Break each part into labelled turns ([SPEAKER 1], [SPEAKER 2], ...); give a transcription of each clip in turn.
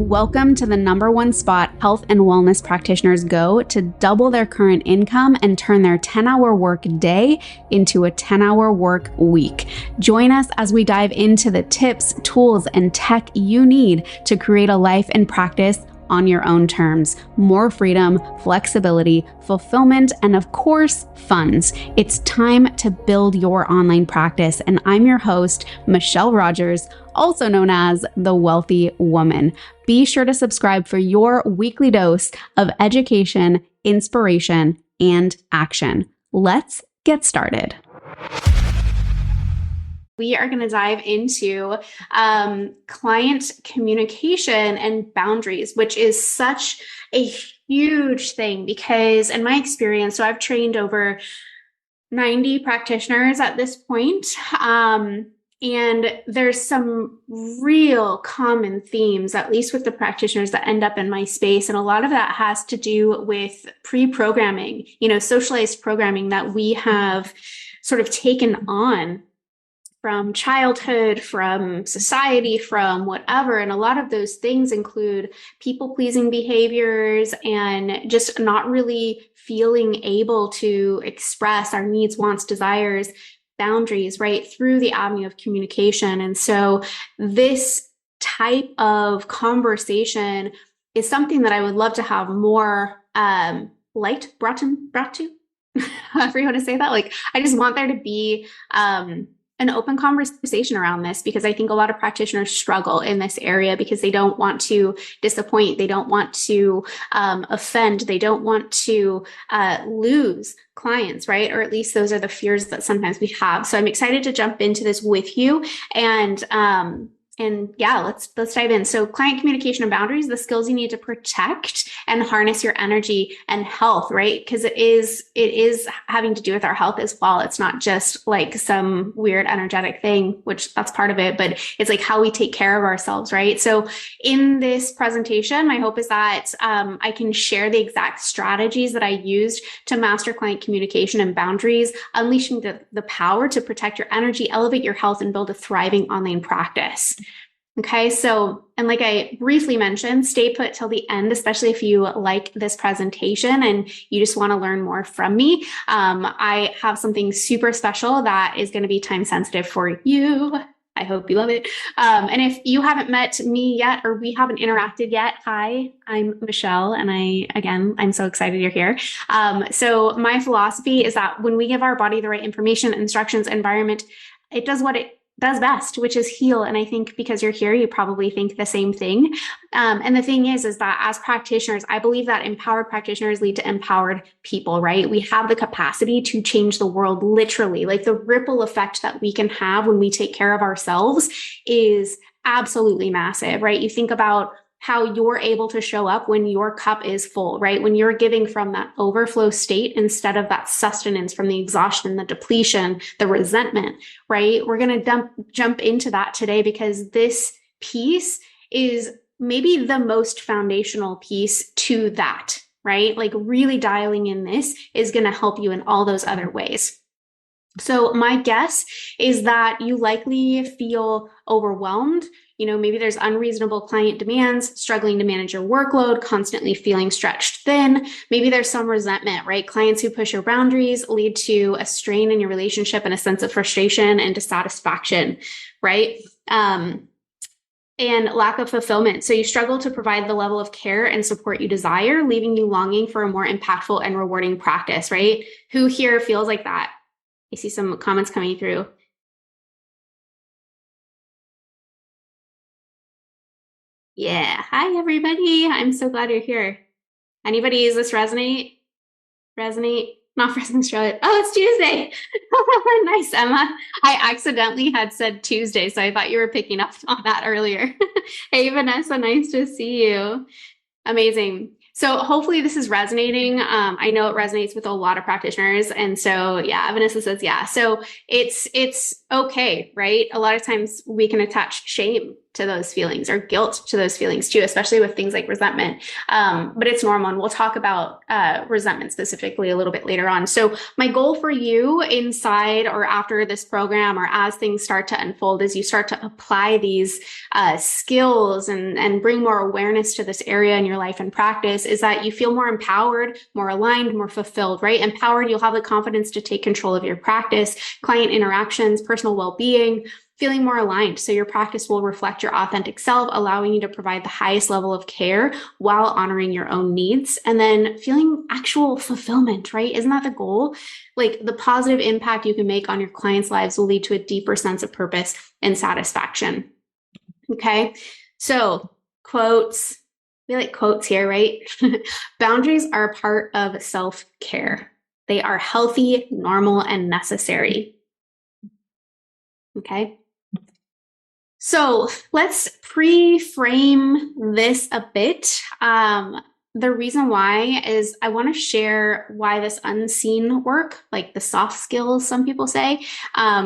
[SPEAKER 1] Welcome to the #1 spot health and wellness practitioners go to double their current income and turn their 10-hour work day into a 10-hour work week. Join us as we dive into the tips, tools, and tech you need to create a life and practice on your own terms. More freedom, flexibility, fulfillment, and of course, funds. It's time to build your online practice. And I'm your host, Michelle Rogers, also known as the Wealthy Woman. Be sure to subscribe for your weekly dose of education, inspiration, and action. Let's get started. We are going to dive into client communication and boundaries, which is such a huge thing because in my experience, so I've trained over 90 practitioners at this point, and there's some real common themes, at least with the practitioners that end up in my space. And a lot of that has to do with pre-programming, socialized programming that we have sort of taken on from childhood, from society, from whatever. And a lot of those things include people-pleasing behaviors and just not really feeling able to express our needs, wants, desires, boundaries, right, through the avenue of communication. And so this type of conversation is something that I would love to have more light brought to, however you want to say that. Like, I just want there to be an open conversation around this, because I think a lot of practitioners struggle in this area because they don't want to disappoint. They don't want to offend. They don't want to lose clients, right? Or at least those are the fears that sometimes we have. So I'm excited to jump into this with you. And yeah, let's dive in. So client communication and boundaries, the skills you need to protect and harness your energy and health, right? Because it is having to do with our health as well. It's not just like some weird energetic thing, which that's part of it, but it's like how we take care of ourselves, right? So in this presentation, my hope is that I can share the exact strategies that I used to master client communication and boundaries, unleashing the power to protect your energy, elevate your health, and build a thriving online practice. Okay, so, and like I briefly mentioned, stay put till the end, especially if you like this presentation and you just want to learn more from me. I have something super special that is going to be time sensitive for you. I hope you love it. And if you haven't met me yet, or we haven't interacted yet, hi, I'm Michelle. And I'm so excited you're here. So my philosophy is that when we give our body the right information, instructions, environment, it does what it does best, which is heal. And I think because you're here, you probably think the same thing. And the thing is that as practitioners, I believe that empowered practitioners lead to empowered people, right? We have the capacity to change the world literally. Like the ripple effect that we can have when we take care of ourselves is absolutely massive, right? You think about how you're able to show up when your cup is full, right? When you're giving from that overflow state instead of that sustenance from the exhaustion, the depletion, the resentment, right? We're going to jump into that today because this piece is maybe the most foundational piece to that, right? Like really dialing in this is going to help you in all those other ways. So my guess is that you likely feel overwhelmed. Maybe there's unreasonable client demands, struggling to manage your workload, constantly feeling stretched thin. Maybe there's some resentment, right? Clients who push your boundaries lead to a strain in your relationship and a sense of frustration and dissatisfaction, right? And lack of fulfillment. So you struggle to provide the level of care and support you desire, leaving you longing for a more impactful and rewarding practice, right? Who here feels like that? I see some comments coming through. Yeah. Hi, everybody. I'm so glad you're here. Anybody, does this resonate? Not for Australia. Oh, it's Tuesday. Nice, Emma. I accidentally had said Tuesday, so I thought you were picking up on that earlier. Hey, Vanessa, nice to see you. Amazing. So hopefully this is resonating. I know it resonates with a lot of practitioners. And so, yeah, Vanessa says, yeah. So it's okay, right? A lot of times we can attach shame to those feelings or guilt to those feelings too, especially with things like resentment. But it's normal. And we'll talk about resentment specifically a little bit later on. So my goal for you inside or after this program or as things start to unfold, as you start to apply these skills and bring more awareness to this area in your life and practice, is that you feel more empowered, more aligned, more fulfilled, right? Empowered, you'll have the confidence to take control of your practice, client interactions, personal well-being, feeling more aligned. So your practice will reflect your authentic self, allowing you to provide the highest level of care while honoring your own needs. And then feeling actual fulfillment, right? Isn't that the goal? Like the positive impact you can make on your clients' lives will lead to a deeper sense of purpose and satisfaction. Okay. So quotes, we like quotes here, right? Boundaries are a part of self-care. They are healthy, normal, and necessary. Okay. So let's pre-frame this a bit. The reason why is I want to share why this unseen work, like the soft skills, some people say,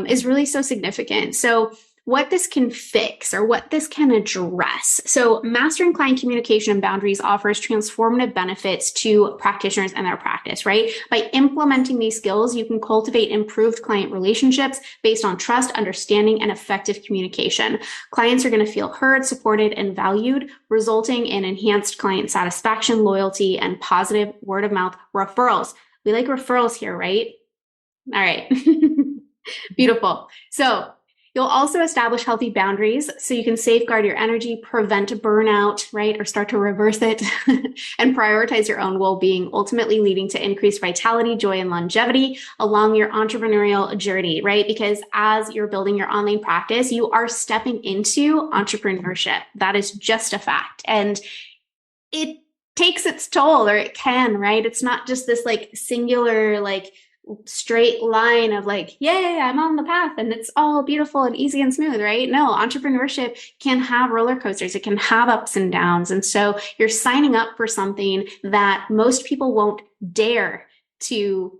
[SPEAKER 1] is really so significant. So what this can fix or what this can address. So mastering client communication and boundaries offers transformative benefits to practitioners and their practice, right? By implementing these skills, you can cultivate improved client relationships based on trust, understanding, and effective communication. Clients are going to feel heard, supported, and valued, resulting in enhanced client satisfaction, loyalty, and positive word of mouth referrals. We like referrals here, right? All right. Beautiful. So you'll also establish healthy boundaries so you can safeguard your energy, prevent burnout, right? Or start to reverse it and prioritize your own well-being, ultimately leading to increased vitality, joy, and longevity along your entrepreneurial journey, right? Because as you're building your online practice, you are stepping into entrepreneurship. That is just a fact. And it takes its toll, or it can, right? It's not just this like singular, like straight line of like, yay, I'm on the path and it's all beautiful and easy and smooth, right? No, entrepreneurship can have roller coasters. It can have ups and downs. And so you're signing up for something that most people won't dare to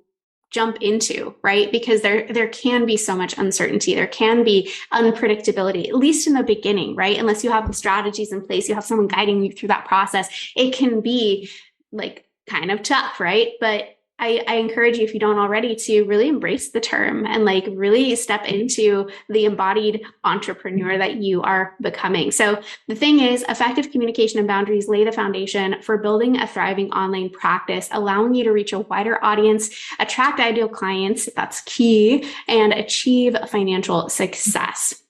[SPEAKER 1] jump into, right? Because there can be so much uncertainty. There can be unpredictability, at least in the beginning, right? Unless you have the strategies in place, you have someone guiding you through that process. It can be like kind of tough, right? But I encourage you, if you don't already, to really embrace the term and like really step into the embodied entrepreneur that you are becoming. So the thing is, effective communication and boundaries lay the foundation for building a thriving online practice, allowing you to reach a wider audience, attract ideal clients, that's key, and achieve financial success.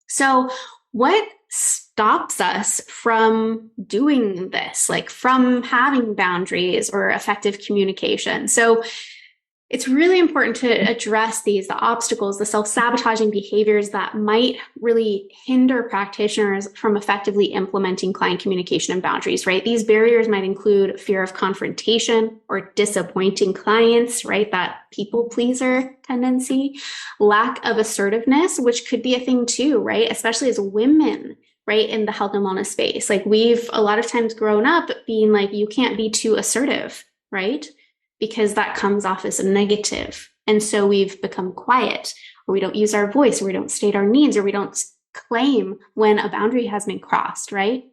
[SPEAKER 1] So what stops us from doing this, like from having boundaries or effective communication? So it's really important to address the obstacles, the self-sabotaging behaviors that might really hinder practitioners from effectively implementing client communication and boundaries, right? These barriers might include fear of confrontation or disappointing clients, right? That people pleaser tendency, lack of assertiveness, which could be a thing too, right? Especially as women, right? In the health and wellness space. Like we've a lot of times grown up being like, you can't be too assertive, right? Because that comes off as a negative. And so we've become quiet, or we don't use our voice, or we don't state our needs, or we don't claim when a boundary has been crossed, right?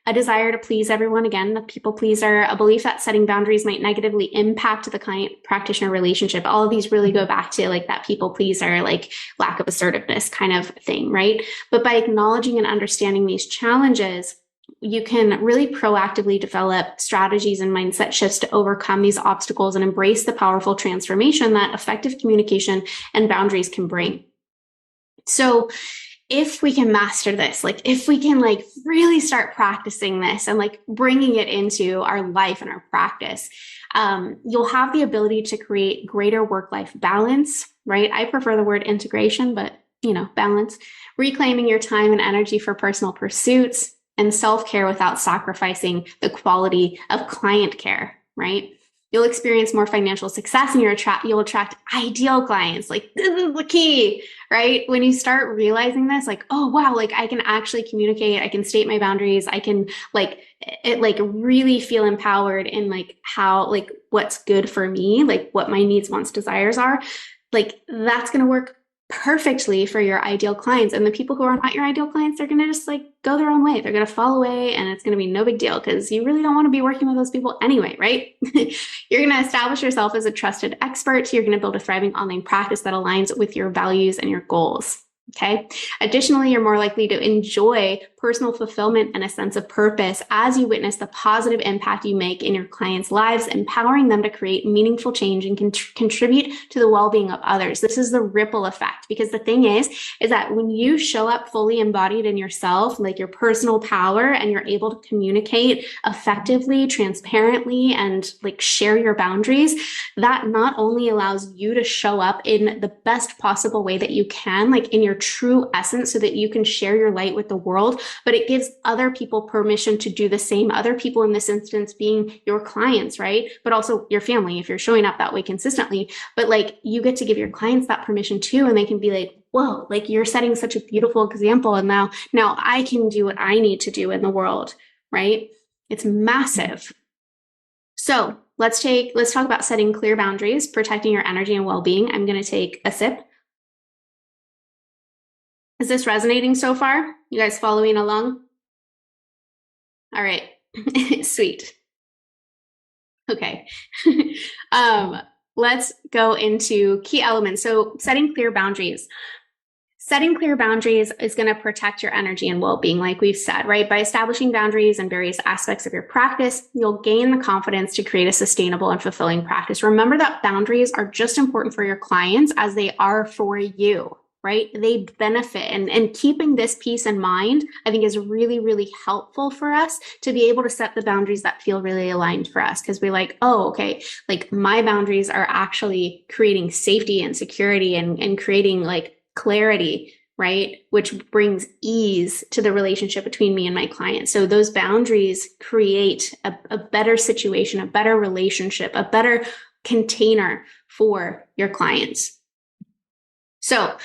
[SPEAKER 1] A desire to please everyone, again, the people pleaser, a belief that setting boundaries might negatively impact the client practitioner relationship. All of these really go back to like that people pleaser, like lack of assertiveness kind of thing, right? But by acknowledging and understanding these challenges, you can really proactively develop strategies and mindset shifts to overcome these obstacles and embrace the powerful transformation that effective communication and boundaries can bring. So if we can master this, like if we can like really start practicing this and like bringing it into our life and our practice, you'll have the ability to create greater work-life balance, right? I prefer the word integration, but balance, reclaiming your time and energy for personal pursuits, and self-care without sacrificing the quality of client care, right? You'll experience more financial success and you'll attract ideal clients. Like this is the key, right? When you start realizing this, like, oh, wow, like I can actually communicate, I can state my boundaries, I can really feel empowered in like how, like what's good for me, like what my needs, wants, desires are, like that's going to work perfectly for your ideal clients. And the people who are not your ideal clients, they're going to just like go their own way. They're going to fall away and it's going to be no big deal because you really don't want to be working with those people anyway, right? You're going to establish yourself as a trusted expert. You're going to build a thriving online practice that aligns with your values and your goals. Okay. Additionally, you're more likely to enjoy personal fulfillment and a sense of purpose as you witness the positive impact you make in your clients' lives, empowering them to create meaningful change and contribute to the well-being of others. This is the ripple effect, because the thing is that when you show up fully embodied in yourself, like your personal power, and you're able to communicate effectively, transparently, and like share your boundaries, that not only allows you to show up in the best possible way that you can, like in your true essence, so that you can share your light with the world, but it gives other people permission to do the same. Other people in this instance being your clients, right? But also your family, if you're showing up that way consistently. But like, you get to give your clients that permission too, and they can be like, whoa, like you're setting such a beautiful example. And now I can do what I need to do in the world, right? It's massive. So let's talk about setting clear boundaries, protecting your energy and well-being. I'm going to take a sip. Is this resonating so far? You guys following along? All right. Sweet. Okay. Let's go into key elements. So setting clear boundaries. Setting clear boundaries is going to protect your energy and well-being, like we've said, right? By establishing boundaries in various aspects of your practice, you'll gain the confidence to create a sustainable and fulfilling practice. Remember that boundaries are just important for your clients as they are for you. Right? They benefit. And keeping this piece in mind, I think, is really, really helpful for us to be able to set the boundaries that feel really aligned for us. Because we're like, oh, okay, like my boundaries are actually creating safety and security and creating like clarity, right? Which brings ease to the relationship between me and my client. So those boundaries create a better situation, a better relationship, a better container for your clients. So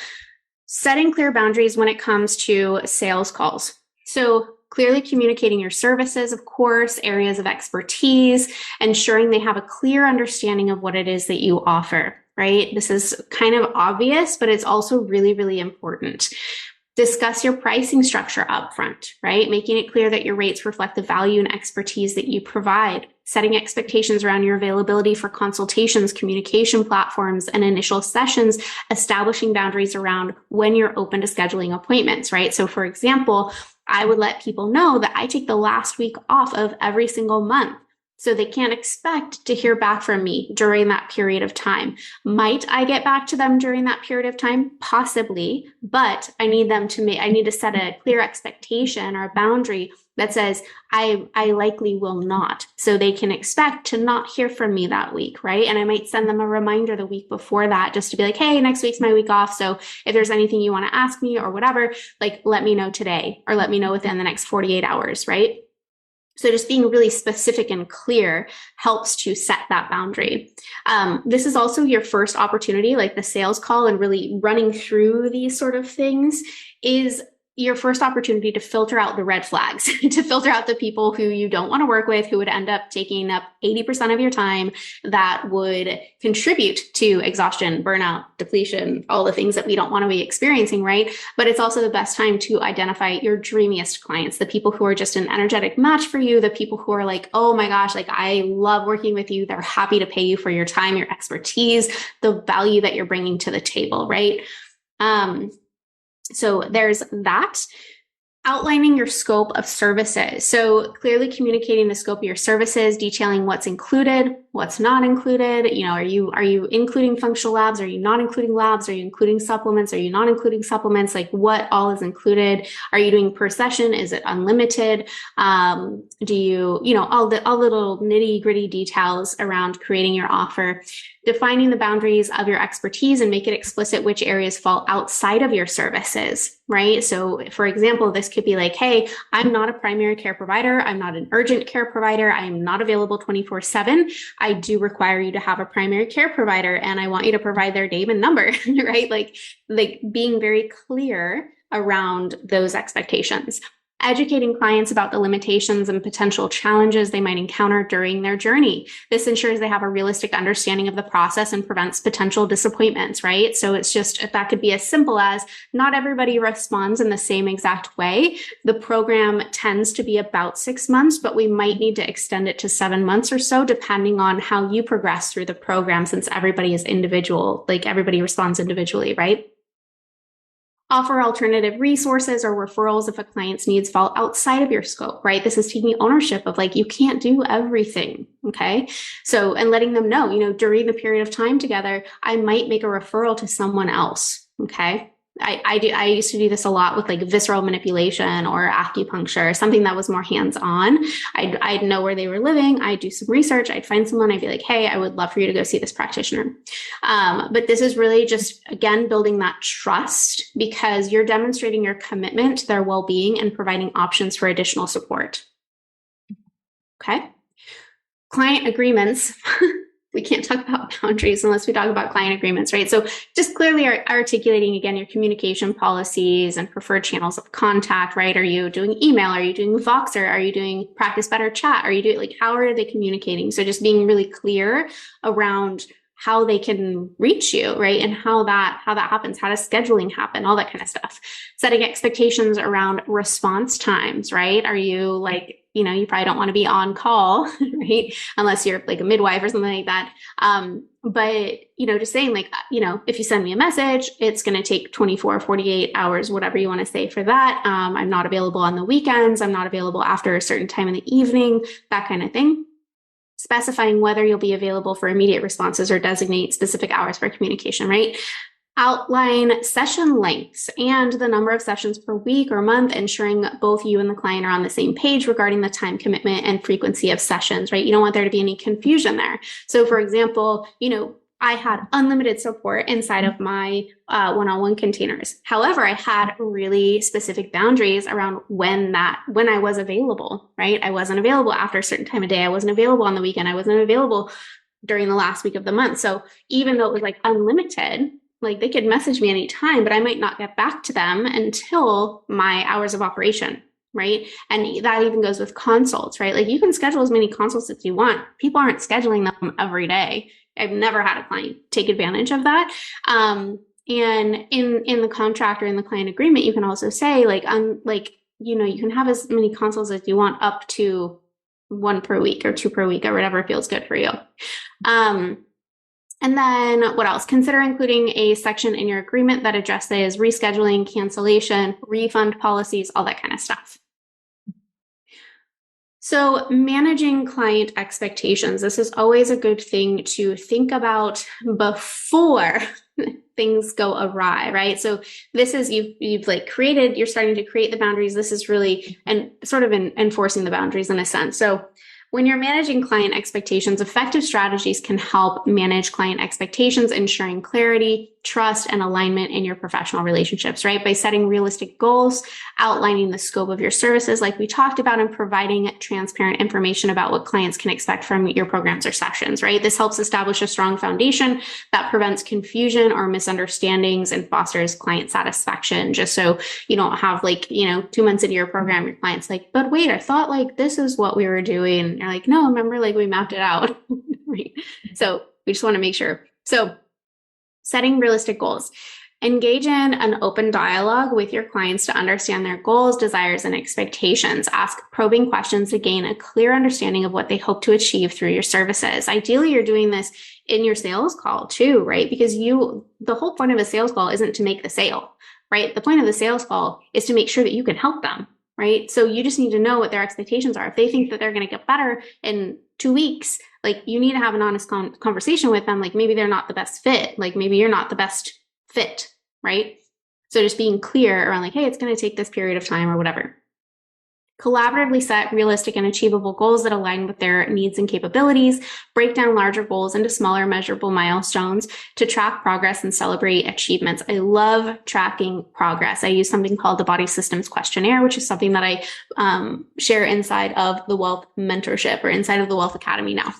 [SPEAKER 1] setting clear boundaries when it comes to sales calls. So clearly communicating your services, of course, areas of expertise, ensuring they have a clear understanding of what it is that you offer, right? This is kind of obvious, but it's also really, really important. Discuss your pricing structure upfront, right? Making it clear that your rates reflect the value and expertise that you provide. Setting expectations around your availability for consultations, communication platforms, and initial sessions. Establishing boundaries around when you're open to scheduling appointments, right? So for example, I would let people know that I take the last week off of every single month. So they can't expect to hear back from me during that period of time. Might I get back to them during that period of time? Possibly, but I need to set a clear expectation or a boundary that says I likely will not. So they can expect to not hear from me that week, right? And I might send them a reminder the week before that just to be like, hey, next week's my week off. So if there's anything you want to ask me or whatever, like let me know today or let me know within the next 48 hours, right? So just being really specific and clear helps to set that boundary. This is also your first opportunity, like the sales call and really running through these sort of things is your first opportunity to filter out the red flags, to filter out the people who you don't want to work with, who would end up taking up 80% of your time, that would contribute to exhaustion, burnout, depletion, all the things that we don't want to be experiencing, right? But it's also the best time to identify your dreamiest clients, the people who are just an energetic match for you, the people who are like, oh my gosh, like I love working with you. They're happy to pay you for your time, your expertise, the value that you're bringing to the table, right? So there's that. Outlining your scope of services. So clearly communicating the scope of your services, detailing what's included, what's not included. You know, are you including functional labs? Are you not including labs? Are you including supplements? Are you not including supplements? Like what all is included? Are you doing per session? Is it unlimited? Do you know, all the little nitty gritty details around creating your offer. Defining the boundaries of your expertise and make it explicit which areas fall outside of your services, right? So for example, this could be like, hey, I'm not a primary care provider. I'm not an urgent care provider. I am not available 24/7. I do require you to have a primary care provider and I want you to provide their name and number, right? Like being very clear around those expectations. Educating clients about the limitations and potential challenges they might encounter during their journey. This ensures they have a realistic understanding of the process and prevents potential disappointments, right? So it's just, that could be as simple as not everybody responds in the same exact way. The program tends to be about 6 months, but we might need to extend it to 7 months or so, depending on how you progress through the program, since everybody is individual, like everybody responds individually, right? Offer alternative resources or referrals if a client's needs fall outside of your scope, right? This is taking ownership of like, you can't do everything, okay? So, and letting them know, during the period of time together, I might make a referral to someone else, okay? I used to do this a lot with like visceral manipulation or acupuncture, something that was more hands-on. I'd know where they were living. I'd do some research. I'd find someone. I'd be like, hey, I would love for you to go see this practitioner. But this is really just, again, building that trust, because you're demonstrating your commitment to their well-being and providing options for additional support. Okay. Client agreements. We can't talk about boundaries unless we talk about client agreements, right? So just clearly articulating, again, your communication policies and preferred channels of contact, right? Are you doing email? Are you doing Voxer? Are you doing Practice Better Chat? Are you doing, like, how are they communicating? So just being really clear around how they can reach you, right? And how that happens, how does scheduling happen, all that kind of stuff. Setting expectations around response times, right? Are you like, you probably don't want to be on call, right? Unless you're like a midwife or something like that. But, just saying like, if you send me a message, it's going to take 24, 48 hours, whatever you want to say for that. I'm not available on the weekends. I'm not available after a certain time in the evening, that kind of thing. Specifying whether you'll be available for immediate responses or designate specific hours for communication, right? Outline session lengths and the number of sessions per week or month, ensuring both you and the client are on the same page regarding the time commitment and frequency of sessions, right? You don't want there to be any confusion there. So for example, I had unlimited support inside of my one-on-one containers. However, I had really specific boundaries around when I was available, right? I wasn't available after a certain time of day. I wasn't available on the weekend. I wasn't available during the last week of the month. So even though it was like unlimited, like they could message me anytime, but I might not get back to them until my hours of operation, right? And that even goes with consults, right? Like you can schedule as many consults as you want. People aren't scheduling them every day. I've never had a client take advantage of that. And in the contract or in the client agreement, you can also say like, you can have as many consults as you want, up to 1 per week or 2 per week or whatever feels good for you. And then what else? Consider including a section in your agreement that addresses rescheduling, cancellation, refund policies, all that kind of stuff. So managing client expectations. This is always a good thing to think about before things go awry, right? So this is, you've like created, you're starting to create the boundaries. This is really, and sort of enforcing the boundaries in a sense. So when you're managing client expectations, effective strategies can help manage client expectations, ensuring clarity, trust, and alignment in your professional relationships, right? By setting realistic goals, outlining the scope of your services, like we talked about, and providing transparent information about what clients can expect from your programs or sessions, right? This helps establish a strong foundation that prevents confusion or misunderstandings and fosters client satisfaction. Just so you don't have 2 months into your program, your client's like, but wait, I thought like this is what we were doing. And you're like, no, remember, like we mapped it out, right? So we just want to make sure. So setting realistic goals. Engage in an open dialogue with your clients to understand their goals, desires, and expectations. Ask probing questions to gain a clear understanding of what they hope to achieve through your services. Ideally, you're doing this in your sales call too, right? Because the whole point of a sales call isn't to make the sale, right? The point of the sales call is to make sure that you can help them, right? So you just need to know what their expectations are. If they think that they're going to get better in 2 weeks, like you need to have an honest conversation with them. Like maybe they're not the best fit. Like maybe you're not the best fit, right? So just being clear around like, hey, it's going to take this period of time or whatever. Collaboratively set realistic and achievable goals that align with their needs and capabilities. Break down larger goals into smaller measurable milestones to track progress and celebrate achievements. I love tracking progress. I use something called the Body Systems Questionnaire, which is something that I share inside of the Wealth Mentorship or inside of the Wealth Academy now.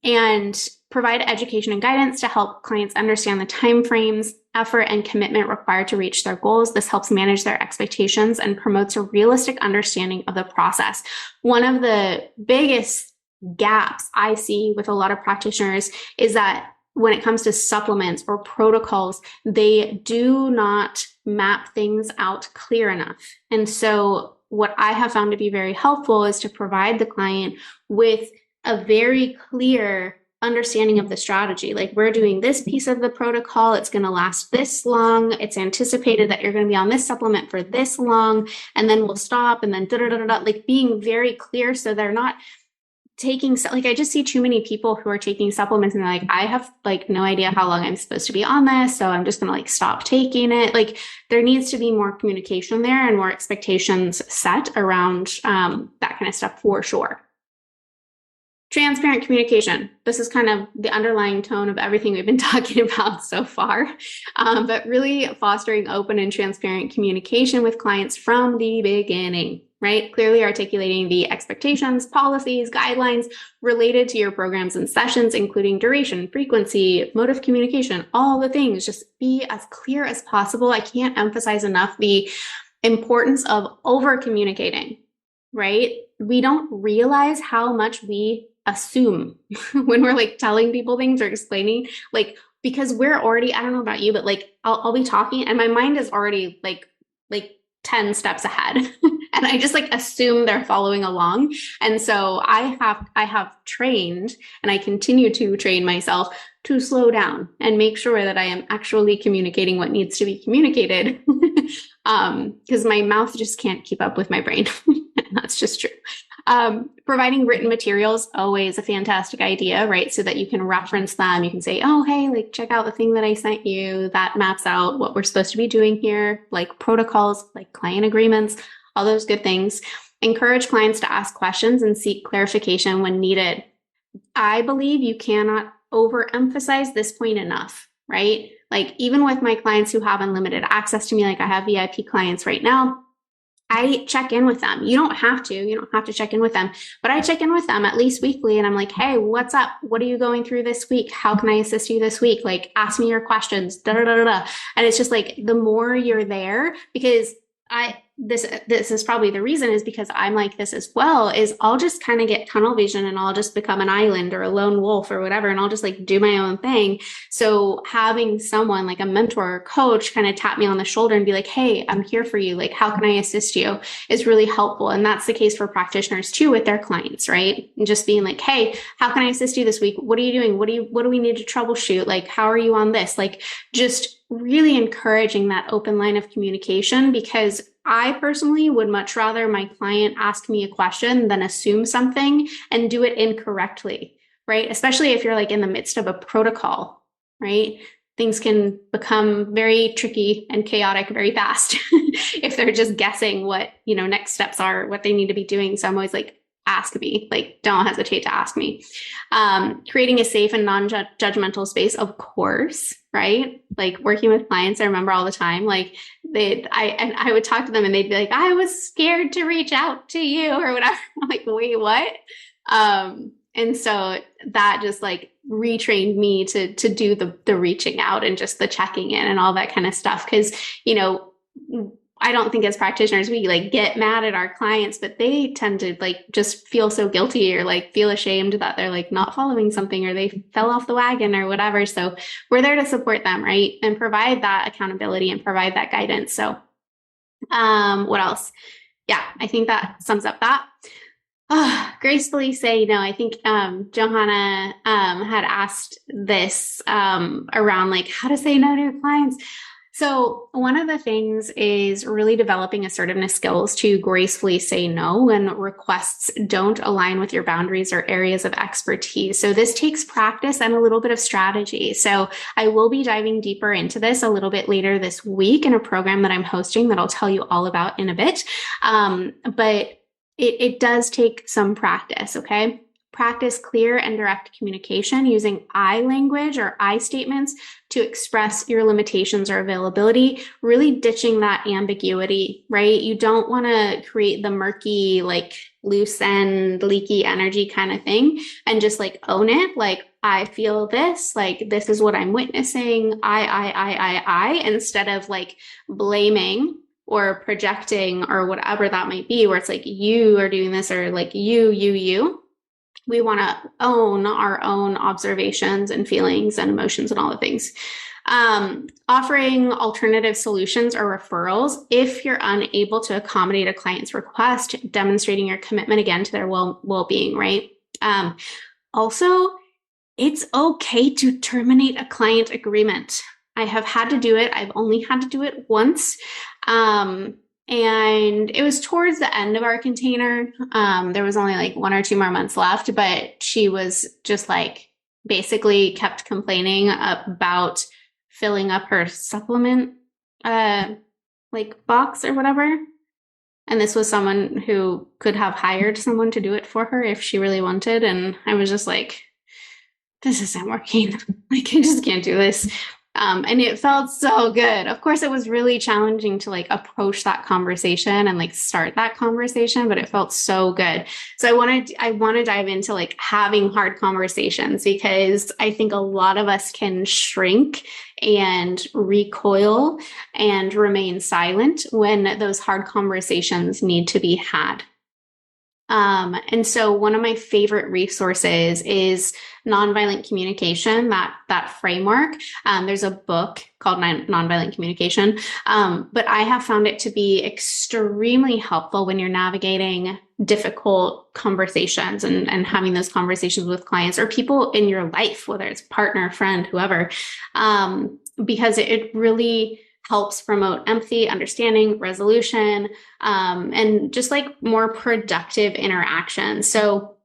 [SPEAKER 1] And provide education and guidance to help clients understand the timeframes effort, and commitment required to reach their goals. This helps manage their expectations and promotes a realistic understanding of the process. One of the biggest gaps I see with a lot of practitioners is that when it comes to supplements or protocols, they do not map things out clear enough. And so what I have found to be very helpful is to provide the client with a very clear understanding of the strategy. Like, we're doing this piece of the protocol. It's going to last this long. It's anticipated that you're going to be on this supplement for this long, and then we'll stop, and then like being very clear so they're not taking, like, I just see too many people who are taking supplements and they're like, I have like no idea how long I'm supposed to be on this, so I'm just going to like stop taking it. Like, there needs to be more communication there and more expectations set around that kind of stuff for sure. Transparent communication. This is kind of the underlying tone of everything we've been talking about so far, but really fostering open and transparent communication with clients from the beginning, right? Clearly articulating the expectations, policies, guidelines related to your programs and sessions, including duration, frequency, mode of communication, all the things. Just be as clear as possible. I can't emphasize enough the importance of over communicating, right? We don't realize how much we assume when we're like telling people things or explaining, like, because we're already, I don't know about you, but like I'll be talking and my mind is already like 10 steps ahead and I just like assume they're following along. And so I have trained, and I continue to train myself to slow down and make sure that I am actually communicating what needs to be communicated. Because my mouth just can't keep up with my brain. That's just true. Providing written materials, always a fantastic idea, right? So that you can reference them. You can say, oh, hey, like, check out the thing that I sent you that maps out what we're supposed to be doing here, like protocols, like client agreements, all those good things. Encourage clients to ask questions and seek clarification when needed. I believe you cannot overemphasize this point enough, right? Like, even with my clients who have unlimited access to me, like I have VIP clients right now, I check in with them. You don't have to check in with them, but I check in with them at least weekly. And I'm like, hey, what's up? What are you going through this week? How can I assist you this week? Like, ask me your questions, da, da, da, da, da. And it's just like, the more you're there, because this is probably the reason, is because I'm like this as well, is I'll just kind of get tunnel vision and I'll just become an island or a lone wolf or whatever. And I'll just like do my own thing. So having someone like a mentor or coach kind of tap me on the shoulder and be like, hey, I'm here for you. Like, how can I assist you, is really helpful. And that's the case for practitioners too, with their clients, right? And just being like, hey, how can I assist you this week? What are you doing? What do we need to troubleshoot? Like, how are you on this? Like, just really encouraging that open line of communication, because I personally would much rather my client ask me a question than assume something and do it incorrectly, right? Especially if you're like in the midst of a protocol, right? Things can become very tricky and chaotic very fast if they're just guessing what, next steps are, what they need to be doing. So I'm always like, ask me, like, don't hesitate to ask me. Creating a safe and non-judgmental space, of course, right? Like, working with clients, I remember all the time, like I would talk to them and they'd be like, I was scared to reach out to you or whatever. I'm like, wait, what? And so that just like retrained me to do the reaching out and just the checking in and all that kind of stuff. Cause I don't think as practitioners, we like get mad at our clients, but they tend to like just feel so guilty or like feel ashamed that they're like not following something or they fell off the wagon or whatever. So we're there to support them, right? And provide that accountability and provide that guidance. So what else? Yeah, I think that sums up that. Gracefully say no. I think Johanna had asked this around like how to say no to your clients. So one of the things is really developing assertiveness skills to gracefully say no when requests don't align with your boundaries or areas of expertise. So this takes practice and a little bit of strategy. So I will be diving deeper into this a little bit later this week in a program that I'm hosting that I'll tell you all about in a bit. But it does take some practice, okay? Practice clear and direct communication using I language or I statements to express your limitations or availability, really ditching that ambiguity, right? You don't want to create the murky, like loose end, leaky energy kind of thing, and just like own it. Like, I feel this, like, this is what I'm witnessing. I, instead of like blaming or projecting or whatever that might be, where it's like you are doing this or like you. We want to own our own observations and feelings and emotions and all the things. Offering alternative solutions or referrals if you're unable to accommodate a client's request, demonstrating your commitment again to their well-being, right? Also, it's okay to terminate a client agreement. I have had to do it. I've only had to do it once. And it was towards the end of our container. There was only like 1 or 2 more months left, but she was just like basically kept complaining about filling up her supplement like box or whatever. And this was someone who could have hired someone to do it for her if she really wanted. And I was just like, this isn't working. Like, I just can't do this. And it felt so good. Of course, it was really challenging to like approach that conversation and like start that conversation, but it felt so good. So I want to dive into like having hard conversations, because I think a lot of us can shrink and recoil and remain silent when those hard conversations need to be had. And so one of my favorite resources is nonviolent communication, that framework. There's a book called Nonviolent Communication. But I have found it to be extremely helpful when you're navigating difficult conversations and having those conversations with clients or people in your life, whether it's partner, friend, whoever, because it really helps promote empathy, understanding, resolution, and just like more productive interaction. So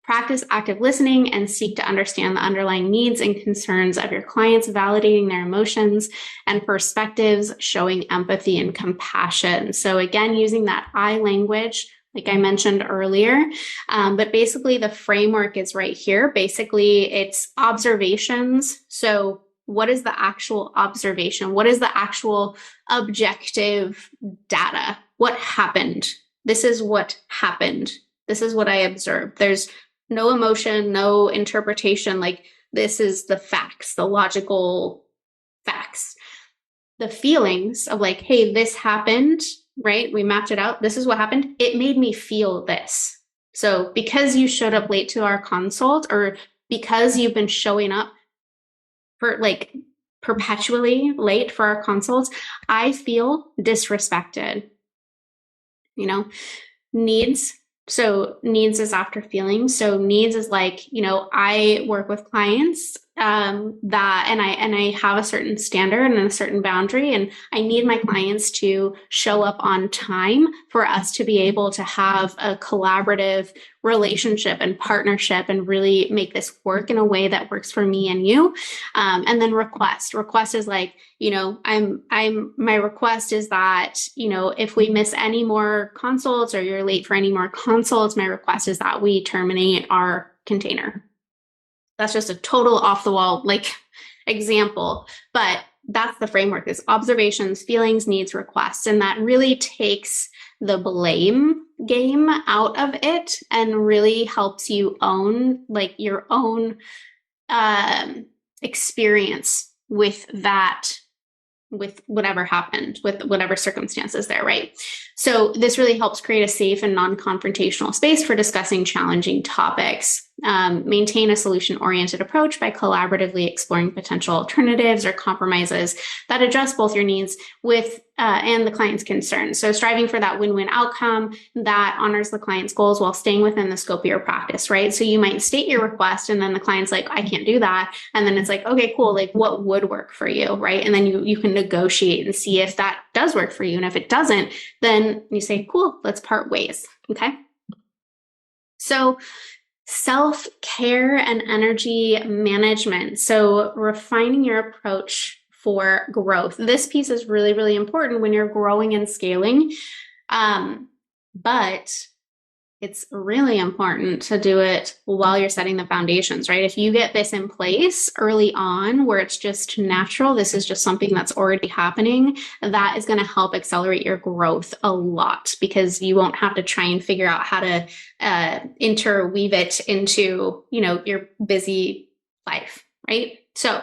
[SPEAKER 1] practice active listening and seek to understand the underlying needs and concerns of your clients, validating their emotions and perspectives, showing empathy and compassion. So again, using that I language, like I mentioned earlier, but basically the framework is right here. Basically, it's observations. So what is the actual observation? What is the actual objective data? What happened? This is what happened. This is what I observed. There's no emotion, no interpretation. Like, this is the facts, the logical facts. The feelings of like, hey, this happened, right? We mapped it out. This is what happened. It made me feel this. So because you showed up late to our consult, or because you've been showing up for like perpetually late for our consults, I feel disrespected. You know, needs. So needs is after feelings. So needs is like, I work with clients that I have a certain standard and a certain boundary, and I need my clients to show up on time for us to be able to have a collaborative relationship and partnership and really make this work in a way that works for me and you. And then request is like, my request is that, if we miss any more consults or you're late for any more consults, my request is that we terminate our container. That's just a total off the wall, like, example, but that's the framework: is observations, feelings, needs, requests. And that really takes the blame game out of it and really helps you own like your own experience with that, with whatever happened, with whatever circumstances there, right? So this really helps create a safe and non-confrontational space for discussing challenging topics. Maintain a solution-oriented approach by collaboratively exploring potential alternatives or compromises that address both your needs and the client's concerns. So striving for that win-win outcome that honors the client's goals while staying within the scope of your practice, right? So you might state your request and then the client's like, I can't do that. And then it's like, okay, cool. Like, what would work for you, right? And then you can negotiate and see if that does work for you. And if it doesn't, then you say, cool, let's part ways. Okay. So self-care and energy management. So refining your approach for growth. This piece is really, really important when you're growing and scaling. But it's really important to do it while you're setting the foundations, right? If you get this in place early on where it's just natural, this is just something that's already happening, that is going to help accelerate your growth a lot because you won't have to try and figure out how to interweave it into, your busy life, right? So,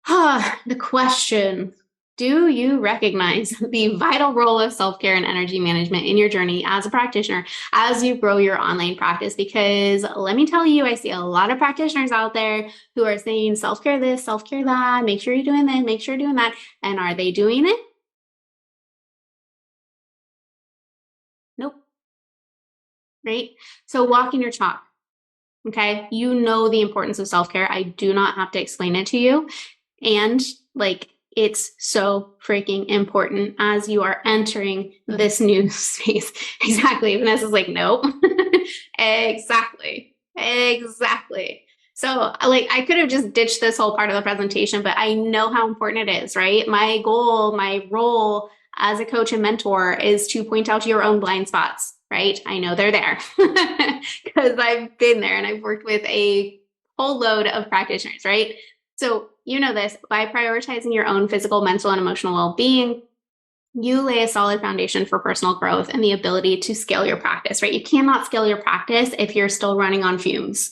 [SPEAKER 1] the question, do you recognize the vital role of self-care and energy management in your journey as a practitioner as you grow your online practice? Because let me tell you, I see a lot of practitioners out there who are saying self-care this, self-care that, make sure you're doing this, make sure you're doing that. And are they doing it? Nope. Right? So walking your talk. Okay. You know the importance of self-care. I do not have to explain it to you. And it's so freaking important as you are entering this new space. Exactly. Vanessa's like, nope. Exactly. So I could have just ditched this whole part of the presentation, but I know how important it is, right? My goal, my role as a coach and mentor is to point out your own blind spots, right? I know they're there because I've been there and I've worked with a whole load of practitioners, right? So you know this, by prioritizing your own physical, mental, and emotional well-being, you lay a solid foundation for personal growth and the ability to scale your practice, right? You cannot scale your practice if you're still running on fumes.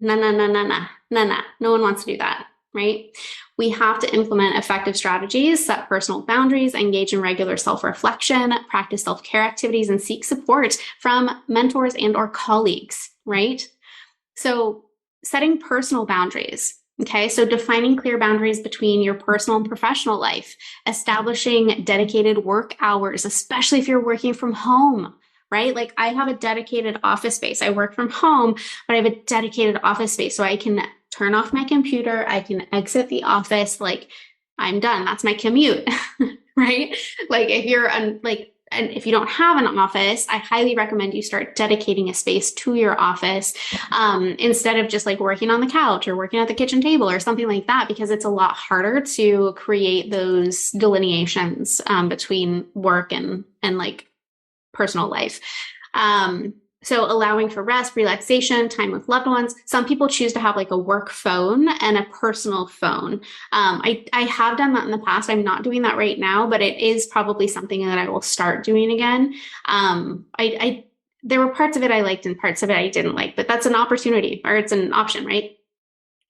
[SPEAKER 1] No. No one wants to do that, right? We have to implement effective strategies, set personal boundaries, engage in regular self-reflection, practice self-care activities, and seek support from mentors and or colleagues, right? So setting personal boundaries. Okay, so defining clear boundaries between your personal and professional life, establishing dedicated work hours, especially if you're working from home, right? Like I have a dedicated office space. I work from home, but I have a dedicated office space. So I can turn off my computer. I can exit the office. I'm done. That's my commute, right? And if you don't have an office, I highly recommend you start dedicating a space to your office instead of just working on the couch or working at the kitchen table or something like that, because it's a lot harder to create those delineations between work and personal life. So allowing for rest, relaxation, time with loved ones. Some people choose to have a work phone and a personal phone. I have done that in the past. I'm not doing that right now, but it is probably something that I will start doing again. There were parts of it I liked and parts of it I didn't like, but that's an opportunity, or it's an option, right?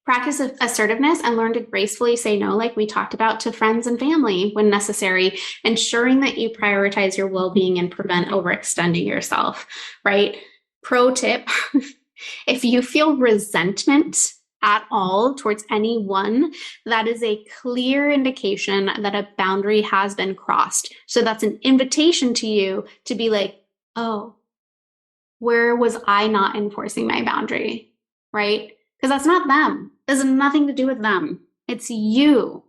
[SPEAKER 1] Practice assertiveness and learn to gracefully say no, like we talked about, to friends and family when necessary, ensuring that you prioritize your well-being and prevent overextending yourself, right? Pro tip, if you feel resentment at all towards anyone, that is a clear indication that a boundary has been crossed. So that's an invitation to you to be like, oh, where was I not enforcing my boundary, right? Because that's not them. It has nothing to do with them. It's you.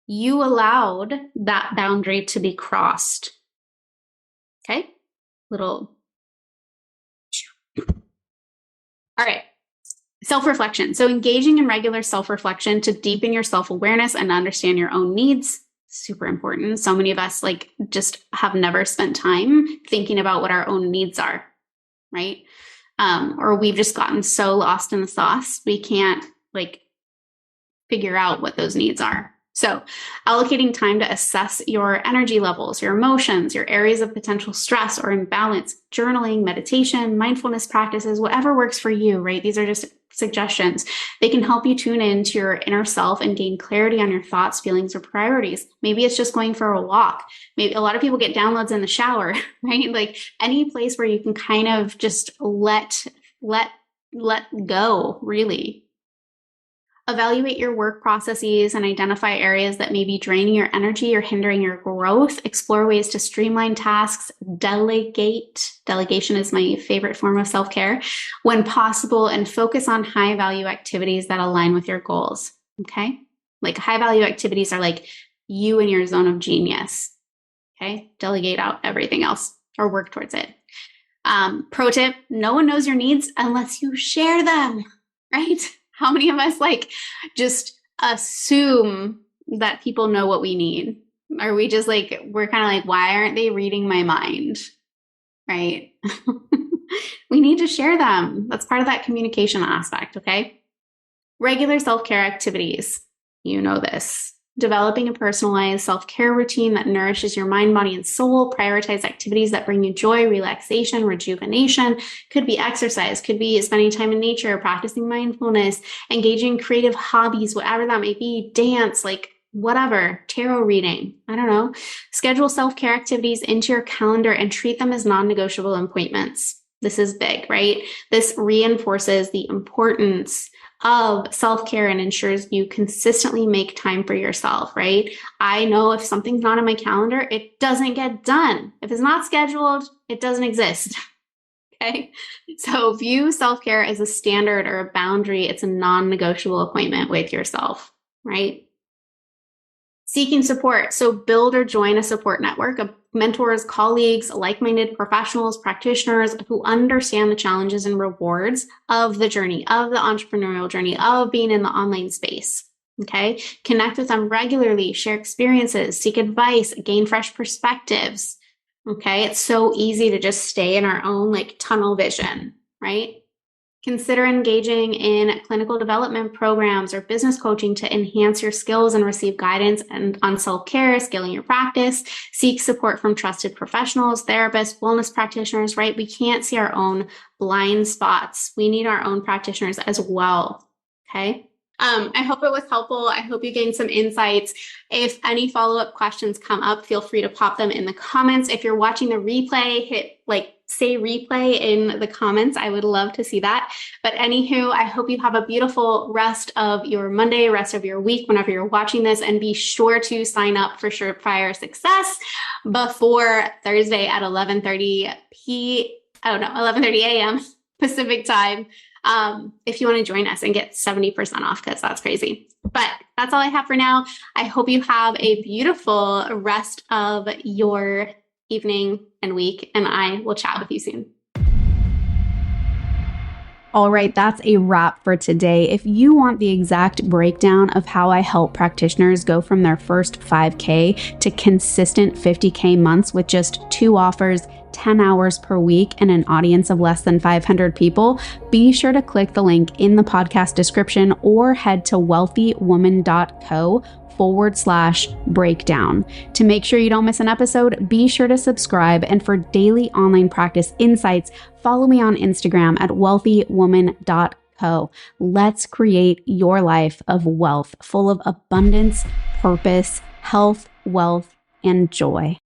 [SPEAKER 1] You allowed that boundary to be crossed. Okay? All right. Self-reflection. So engaging in regular self-reflection to deepen your self-awareness and understand your own needs. Super important. So many of us just have never spent time thinking about what our own needs are, right? Or we've just gotten so lost in the sauce, we can't figure out what those needs are. So allocating time to assess your energy levels, your emotions, your areas of potential stress or imbalance, journaling, meditation, mindfulness practices, whatever works for you, right? These are just suggestions. They can help you tune into your inner self and gain clarity on your thoughts, feelings, or priorities. Maybe it's just going for a walk. Maybe a lot of people get downloads in the shower, right? Any place where you can kind of just let go, really. Evaluate your work processes and identify areas that may be draining your energy or hindering your growth. Explore ways to streamline tasks. Delegate. Delegation is my favorite form of self-care when possible, and focus on high-value activities that align with your goals. Okay? High-value activities are you and your zone of genius. Okay? Delegate out everything else or work towards it. Pro tip, no one knows your needs unless you share them, right? How many of us just assume that people know what we need? Are we just we're kind of why aren't they reading my mind? Right? We need to share them. That's part of that communication aspect, okay? Regular self-care activities. You know this. Developing a personalized self-care routine that nourishes your mind, body, and soul. Prioritize activities that bring you joy, relaxation, rejuvenation. Could be exercise, could be spending time in nature, practicing mindfulness, engaging in creative hobbies, whatever that may be, dance, like whatever, tarot reading, I don't know. Schedule self-care activities into your calendar and treat them as non-negotiable appointments. This is big, right? This reinforces the importance of self-care and ensures you consistently make time for yourself, right? I know if something's not on my calendar, it doesn't get done. If it's not scheduled, it doesn't exist. Okay. So view self-care as a standard or a boundary. It's a non-negotiable appointment with yourself, right? Seeking support. So build or join a support network of mentors, colleagues, like-minded professionals, practitioners who understand the challenges and rewards of the journey, of the entrepreneurial journey, of being in the online space. Okay. Connect with them regularly, share experiences, seek advice, gain fresh perspectives. Okay. It's so easy to just stay in our own like tunnel vision, right? Consider engaging in clinical development programs or business coaching to enhance your skills and receive guidance and on self-care, scaling your practice. Seek support from trusted professionals, therapists, wellness practitioners, right? We can't see our own blind spots. We need our own practitioners as well. Okay. I hope it was helpful. I hope you gained some insights. If any follow-up questions come up, feel free to pop them in the comments. If you're watching the replay, hit say replay in the comments. I would love to see that. But anywho, I hope you have a beautiful rest of your Monday, rest of your week, whenever you're watching this, and be sure to sign up for Surefire Success before Thursday at 11:30 a.m. Pacific time. If you want to join us and get 70% off, because that's crazy. But that's all I have for now. I hope you have a beautiful rest of your evening and week, and I will chat with you soon.
[SPEAKER 2] All right, that's a wrap for today. If you want the exact breakdown of how I help practitioners go from their first 5K to consistent 50K months with just 2 offers, 10 hours per week, and an audience of less than 500 people, be sure to click the link in the podcast description or head to wealthywoman.co/breakdown. To make sure you don't miss an episode, be sure to subscribe. And for daily online practice insights, follow me on Instagram at wealthywoman.co. Let's create your life of wealth, full of abundance, purpose, health, wealth, and joy.